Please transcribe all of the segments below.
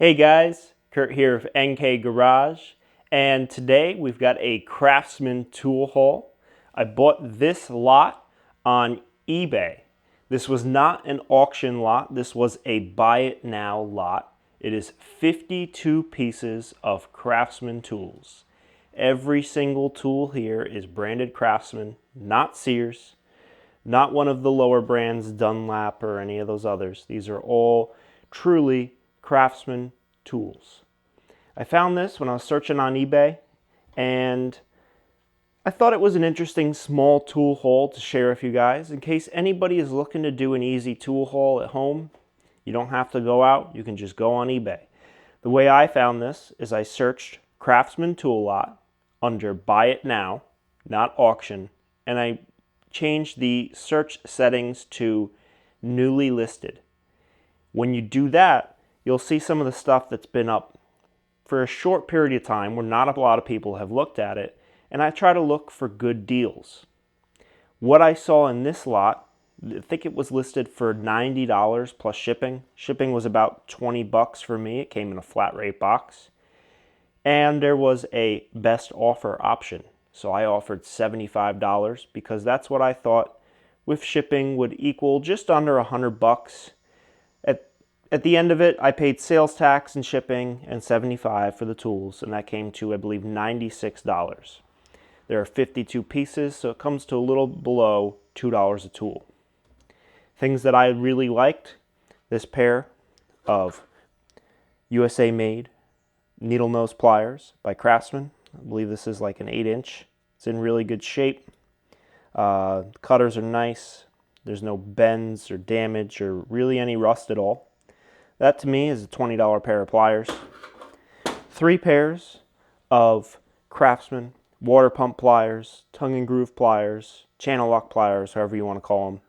Hey guys, Kurt here of NK Garage, and today we've got a Craftsman Tool Haul. I bought this lot on eBay. This was not an auction lot, this was a buy it now lot. It is 52 pieces of Craftsman tools. Every single tool here is branded Craftsman, not Sears, not one of the lower brands, Dunlap or any of those others. These are all truly Craftsman tools. I found this when I was searching on eBay, and I thought it was an interesting small tool haul to share with you guys in case anybody is looking to do an easy tool haul at home. You don't have to go out, you can just go on eBay. The way I found this is I searched Craftsman Tool Lot under Buy It Now, not Auction, and I changed the search settings to Newly Listed. When you do that, you'll see some of the stuff that's been up for a short period of time where not a lot of people have looked at it, and I try to look for good deals. What I saw in this lot, I think it was listed for $90 plus shipping. Shipping was about 20 bucks for me. It came in a flat rate box. And there was a best offer option. So I offered $75 because that's what I thought with shipping would equal just under 100 bucks. At the end of it, I paid sales tax and shipping and $75 for the tools, and that came to, I believe, $96. There are 52 pieces, so it comes to a little below $2 a tool. Things that I really liked, this pair of USA made needle nose pliers by Craftsman. I believe this is like an 8-inch. It's in really good shape. Cutters are nice. There's no bends or damage or really any rust at all. That to me is a $20 pair of pliers. 3 pairs of Craftsman water pump pliers, tongue and groove pliers, channel lock pliers, however you want to call them.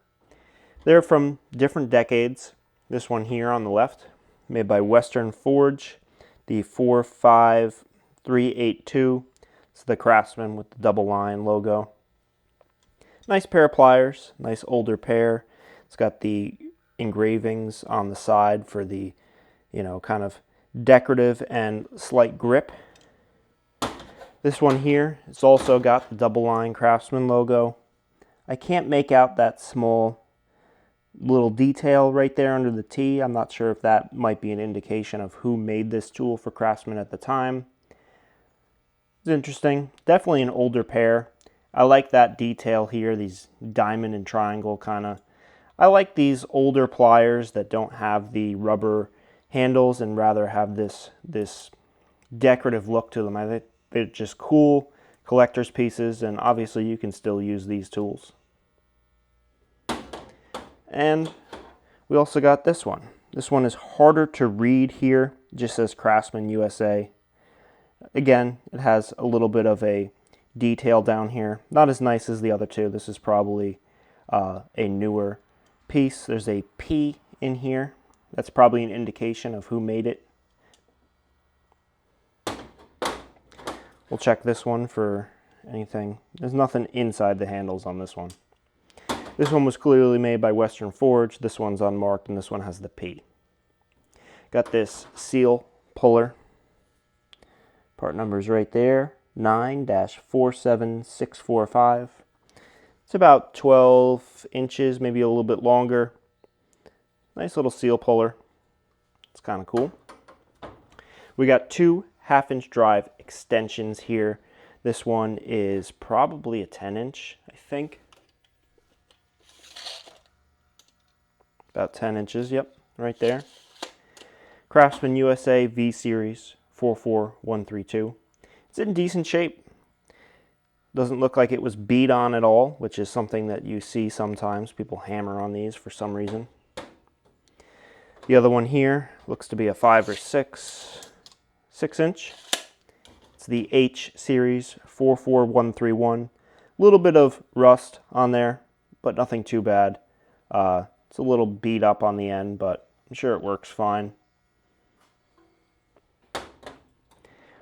They're from different decades. This one here on the left, made by Western Forge, the 45382. It's the Craftsman with the double line logo. Nice pair of pliers, nice older pair. It's got the engravings on the side for the, kind of decorative and slight grip. This one here, it's also got the double line Craftsman logo. I can't make out that small little detail right there under the T. I'm not sure if that might be an indication of who made this tool for Craftsman at the time. It's interesting. Definitely an older pair. I like that detail here, these diamond and triangle kind of. I like these older pliers that don't have the rubber handles and rather have this decorative look to them. I think they're just cool collector's pieces, and obviously you can still use these tools. And we also got this one. This one is harder to read here. It just says Craftsman USA. Again, it has a little bit of a detail down here. Not as nice as the other two. This is probably a newer piece. There's a P in here. That's probably an indication of who made it. We'll check this one for anything. There's nothing inside the handles on this one. This one was clearly made by Western Forge. This one's unmarked, and this one has the P. Got this seal puller. Part number's right there, 9-47645. It's about 12 inches, maybe a little bit longer. Nice little seal puller. It's kind of cool. We got 2 half-inch drive extensions here. This one is probably a 10-inch, I think. About 10 inches, yep, right there. Craftsman USA V-Series 44132. It's in decent shape. Doesn't look like it was beat on at all, which is something that you see sometimes. People hammer on these for some reason. The other one here looks to be a 5 or 6 inch. It's the H Series 44131. A little bit of rust on there, but nothing too bad. It's a little beat up on the end, but I'm sure it works fine.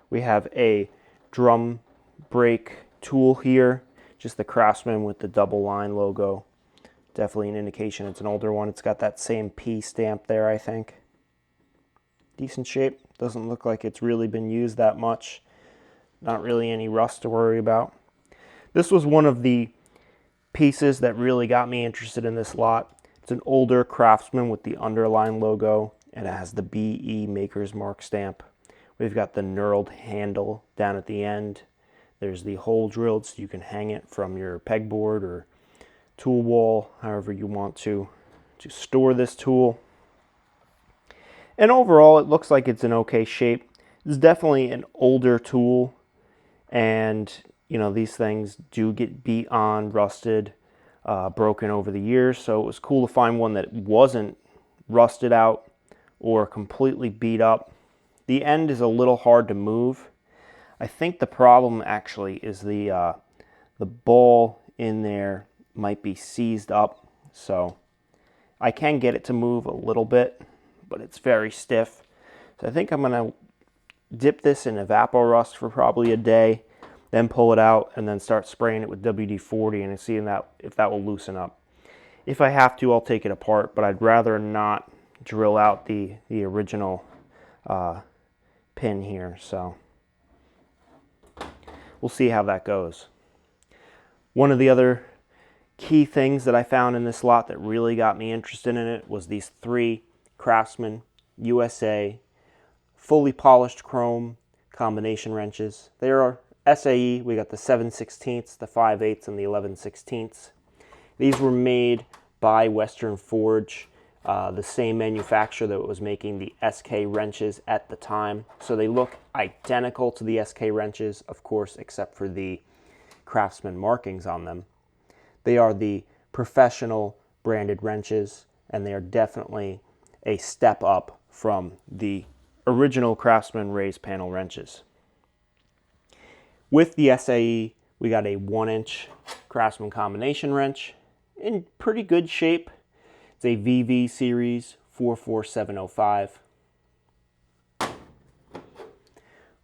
We have a drum brake tool here, just the Craftsman with the double line logo. Definitely an indication it's an older one. It's got that same P stamp there, I think. decent shape. Doesn't look like it's really been used that much. Not really any rust to worry about. This was one of the pieces that really got me interested in this lot. It's an older Craftsman with the underline logo, and it has the BE Maker's Mark stamp. We've got the knurled handle down at the end. There's the hole drilled so you can hang it from your pegboard or tool wall, however you want to store this tool. And overall, it looks like it's in okay shape. It's definitely an older tool, and you know, these things do get beat on, rusted, broken over the years. So it was cool to find one that wasn't rusted out or completely beat up. The end is a little hard to move. I think the problem actually is the ball in there might be seized up. So I can get it to move a little bit, but it's very stiff. So I think I'm gonna dip this in Evaporust for probably a day, then pull it out and then start spraying it with WD-40 and seeing if that will loosen up. If I have to, I'll take it apart, but I'd rather not drill out the original pin here. So we'll see how that goes. One of the other key things that I found in this lot that really got me interested in it was these 3 Craftsman USA fully polished chrome combination wrenches. They are SAE. We got the 7/16, the 5/8, and the 11/16. These were made by Western Forge, the same manufacturer that was making the SK wrenches at the time. So they look identical to the SK wrenches, of course, except for the Craftsman markings on them. They are the professional branded wrenches, and they are definitely a step up from the original Craftsman raised panel wrenches. With the SAE, we got a 1-inch Craftsman combination wrench in pretty good shape. It's a VV series 44705.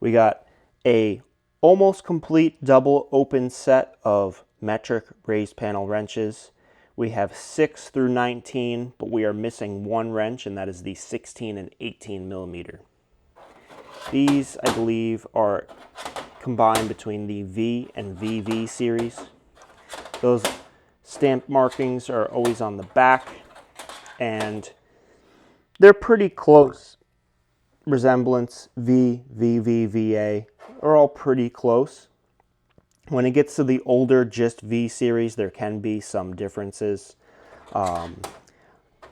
We got a almost complete double open set of metric raised panel wrenches. We have 6 through 19, but we are missing one wrench, and that is the 16 and 18 millimeter. These, I believe, are combined between the V and VV series. Those stamp markings are always on the back, and they're pretty close resemblance. V, VV, VA are all pretty close. When it gets to the older just V series, there can be some differences.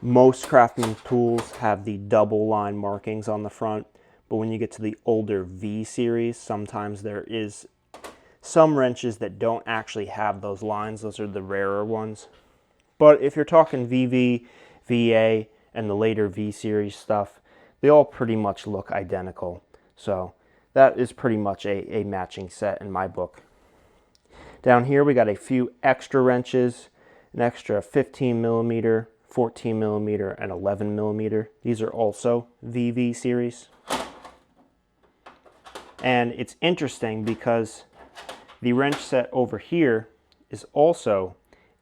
Most Craftsman tools have the double line markings on the front, but when you get to the older V series, sometimes there is some wrenches that don't actually have those lines. Those are the rarer ones. But if you're talking VV, VA, and the later V series stuff, they all pretty much look identical. So that is pretty much a matching set in my book. Down here we got a few extra wrenches, an extra 15 millimeter, 14 millimeter, and 11 millimeter. These are also VV series. And it's interesting because the wrench set over here is also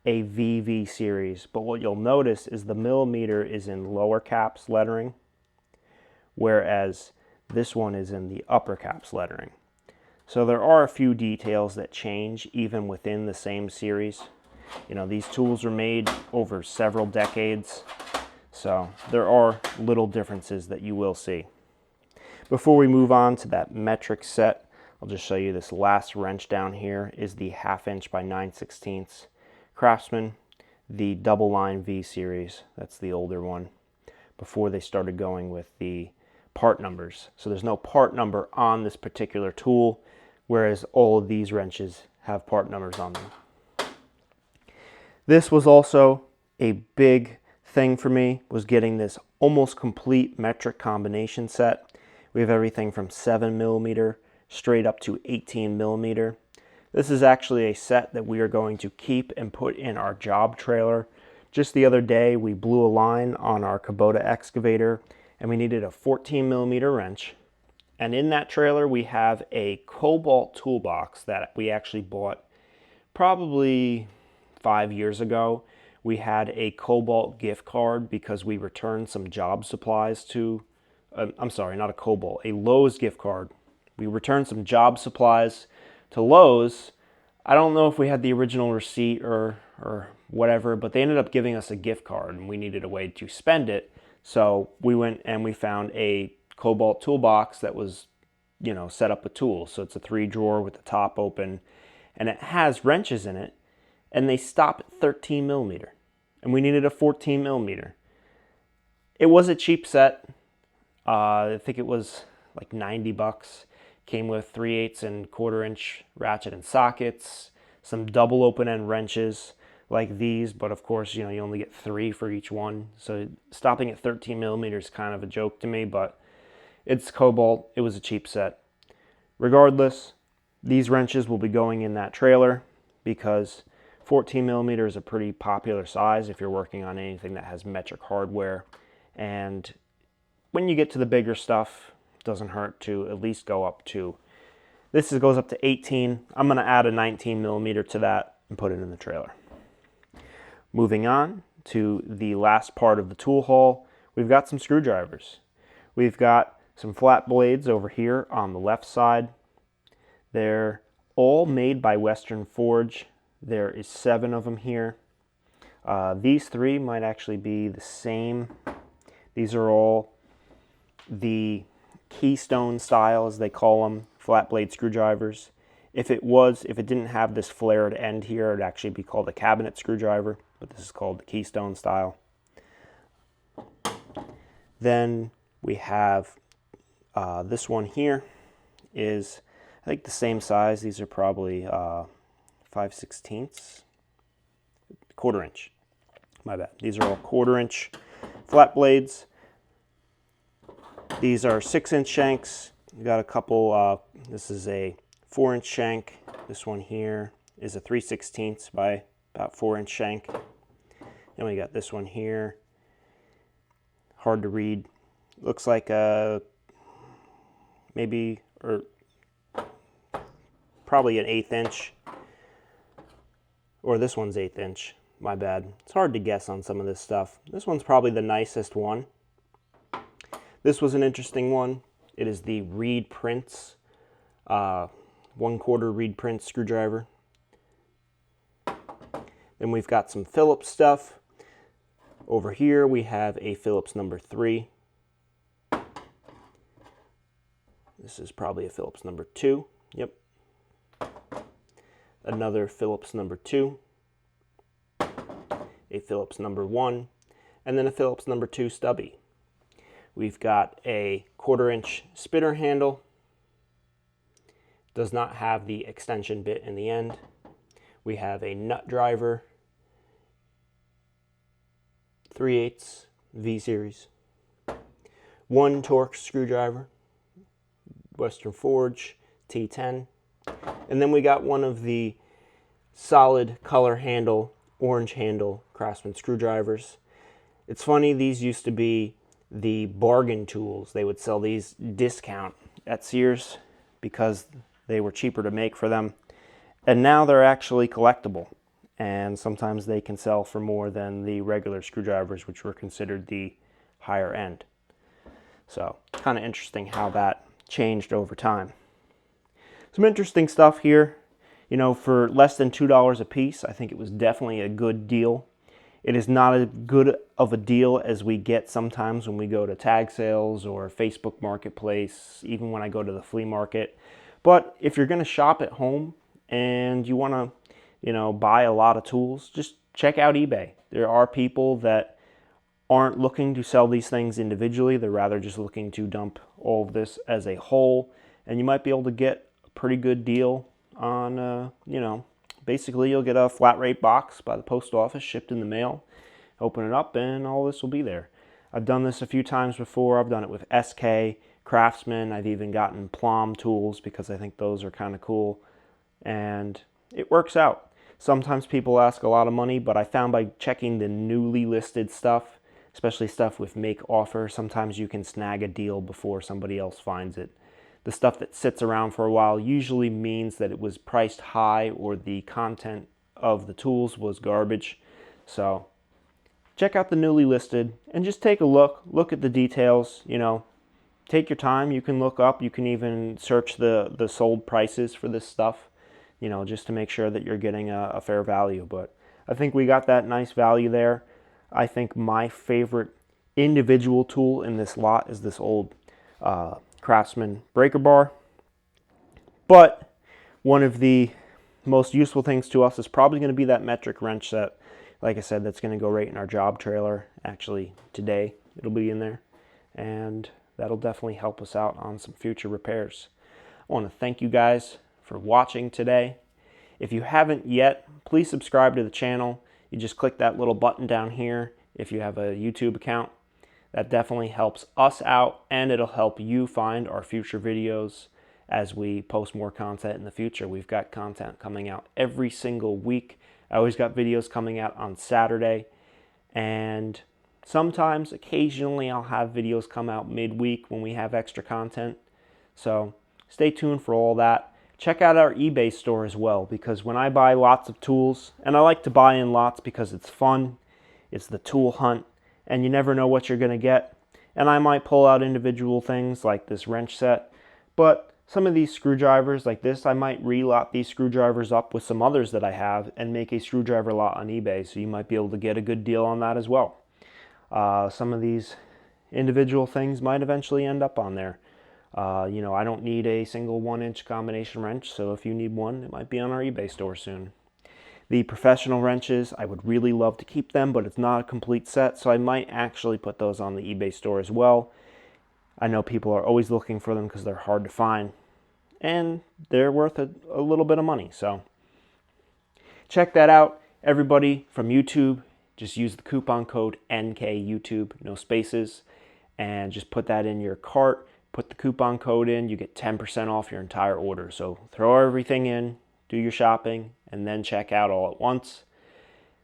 a VV series, but what you'll notice is the millimeter is in lower caps lettering, whereas this one is in the upper caps lettering. So there are a few details that change even within the same series. You know, these tools are made over several decades, so there are little differences that you will see. Before we move on to that metric set, I'll just show you this last wrench down here is the 1/2 inch by 9/16 Craftsman, the double line V series. That's the older one, before they started going with the part numbers. So there's no part number on this particular tool, whereas all of these wrenches have part numbers on them. This was also a big thing for me, was getting this almost complete metric combination set. We have everything from 7 millimeter straight up to 18 millimeter. This is actually a set that we are going to keep and put in our job trailer. Just the other day, we blew a line on our Kubota excavator, and we needed a 14 millimeter wrench. And in that trailer, we have a Cobalt toolbox that we actually bought probably 5 years ago. We had a Cobalt gift card because we returned some job supplies to I'm sorry, not a Cobalt, a Lowe's gift card. We returned some job supplies to Lowe's. I don't know if we had the original receipt or whatever, but they ended up giving us a gift card and we needed a way to spend it. So we went and we found a Cobalt toolbox that was, set up with tools. So it's a 3-drawer with the top open and it has wrenches in it, and they stop at 13 millimeter. And we needed a 14 millimeter. It was a cheap set. I think it was like $90. Came with 3/8 and 1/4 inch ratchet and sockets, some double open end wrenches like these, but of course, you only get 3 for each one. So stopping at 13 millimeters is kind of a joke to me, but it's Cobalt. It was a cheap set. Regardless, these wrenches will be going in that trailer because 14 millimeter is a pretty popular size if you're working on anything that has metric hardware. And when you get to the bigger stuff, doesn't hurt to at least go up to, goes up to 18. I'm going to add a 19 millimeter to that and put it in the trailer. Moving on to the last part of the tool haul, we've got some screwdrivers. We've got some flat blades over here on the left side. They're all made by Western Forge. There is 7 of them here. These 3 might actually be the same. These are all the keystone style, as they call them, flat blade screwdrivers. If it didn't have this flared end here, it'd actually be called a cabinet screwdriver, but this is called the keystone style. Then we have this one here is, I think, the same size. These are probably 5/16, 1/4 inch. My bad. These are all 1/4 inch flat blades. These are 6-inch shanks. We got a couple, this is a 4-inch shank. This one here is a 3/16 by about 4-inch shank. And we got this one here. Hard to read. Looks like probably an 1/8 inch. Or this one's 1/8 inch. My bad. It's hard to guess on some of this stuff. This one's probably the nicest one. This was an interesting one. It is the Reed Prince 1/4 Reed Prince screwdriver. Then we've got some Phillips stuff. Over here we have a Phillips number 3. This is probably a Phillips number 2. Yep. Another Phillips number 2. A Phillips number 1. And then a Phillips number 2 stubby. We've got a 1/4 inch spinner handle. Does not have the extension bit in the end. We have a nut driver, 3/8 V series. 1 Torx screwdriver, Western Forge T10. And then we got one of the solid color handle, orange handle Craftsman screwdrivers. It's funny, these used to be the bargain tools. They would sell these discount at Sears because they were cheaper to make for them. And now they're actually collectible. And sometimes they can sell for more than the regular screwdrivers, which were considered the higher end. So, kind of interesting how that changed over time. Some interesting stuff here. For less than $2 a piece, I think it was definitely a good deal. It is not as good of a deal as we get sometimes when we go to tag sales or Facebook Marketplace, even when I go to the flea market. But if you're going to shop at home and you want to, buy a lot of tools, just check out eBay. There are people that aren't looking to sell these things individually. They're rather just looking to dump all of this as a whole. And you might be able to get a pretty good deal on, basically you'll get a flat rate box by the post office shipped in the mail. Open it up and all this will be there. I've done this a few times before. I've done it with SK, Craftsman. I've even gotten Plum tools because I think those are kind of cool. And it works out. Sometimes people ask a lot of money, but I found by checking the newly listed stuff, especially stuff with make offer, sometimes you can snag a deal before somebody else finds it. The stuff that sits around for a while usually means that it was priced high or the content of the tools was garbage. So check out the newly listed and just take a look at the details, take your time. You can look up, you can even search the sold prices for this stuff, you know, just to make sure that you're getting a fair value. But I think we got that nice value there. I think my favorite individual tool in this lot is this old Craftsman breaker bar. But one of the most useful things to us is probably going to be that metric wrench set. Like I said, that's going to go right in our job trailer. Actually, today it'll be in there. And that'll definitely help us out on some future repairs. I want to thank you guys for watching today. If you haven't yet, please subscribe to the channel. You just click that little button down here if you have a YouTube account. That definitely helps us out, and it'll help you find our future videos as we post more content in the future. We've got content coming out every single week. I always got videos coming out on Saturday, and sometimes, occasionally, I'll have videos come out midweek when we have extra content. So stay tuned for all that. Check out our eBay store as well, because when I buy lots of tools, and I like to buy in lots because it's fun, it's the tool hunt, and you never know what you're going to get. And I might pull out individual things like this wrench set, but some of these screwdrivers like this, I might relot these screwdrivers up with some others that I have and make a screwdriver lot on eBay, so you might be able to get a good deal on that as well. Some of these individual things might eventually end up on there. You know, I don't need a single 1-inch combination wrench, so if you need one, it might be on our eBay store soon. The professional wrenches, I would really love to keep them, but it's not a complete set, so I might actually put those on the eBay store as well. I know people are always looking for them because they're hard to find, and they're worth a little bit of money. So check that out. Everybody from YouTube, just use the coupon code NKYouTube, no spaces, and just put that in your cart. Put the coupon code in, you get 10% off your entire order. So throw everything in, do your shopping, and then check out all at once.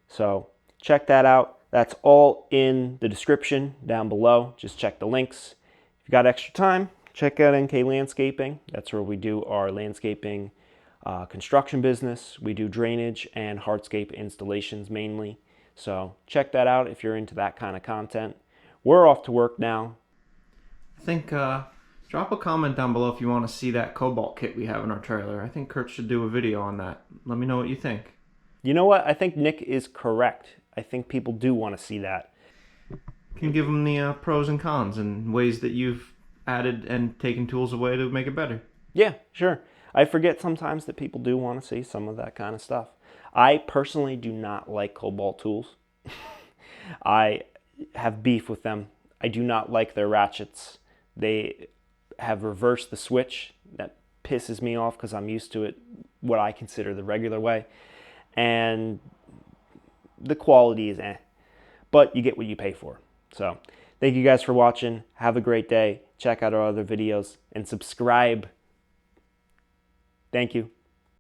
So check that out. That's all in the description down below. Just check the links. If you got extra time, check out NK Landscaping. That's where we do our landscaping construction business. We do drainage and hardscape installations mainly. So check that out if you're into that kind of content. We're off to work now. I think drop a comment down below if you want to see that cobalt kit we have in our trailer. I think Kurt should do a video on that. Let me know what you think. You know what? I think Nick is correct. I think people do want to see that. Can you give them the pros and cons and ways that you've added and taken tools away to make it better? Yeah, sure. I forget sometimes that people do want to see some of that kind of stuff. I personally do not like cobalt tools. I have beef with them. I do not like their ratchets. They have reversed the switch. That pisses me off because I'm used to it what I consider the regular way. And the quality is but you get what you pay for. So thank you guys for watching. Have a great day. Check out our other videos and subscribe. Thank you.